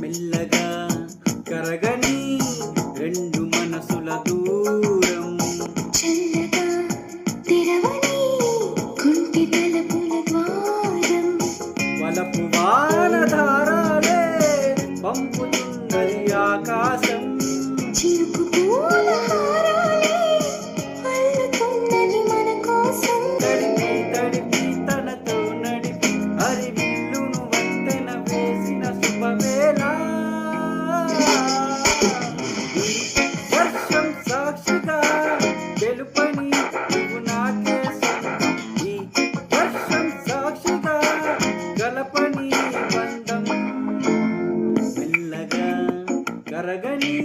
మెల్లగా కరగని రెండు మనసుల దూరం చల్లగా తెరవని కుంటి తలుపుల ద్వారం వలపు వానధారాలే పంపుతున్నది ఆకాశం చిరుకు పూల హారాలే అల్లుతున్నది మన కోసం తడిపి తడిపి తనతో నడిపి హరివిల్లును వంతెన వేసిన శుభవేళ వర్షం సాక్షిగా తెలుపని నువ్వు నాకే సొంతం. ఈ వర్షం సాక్షిగా గలపని బంధం మెల్లగా కరగని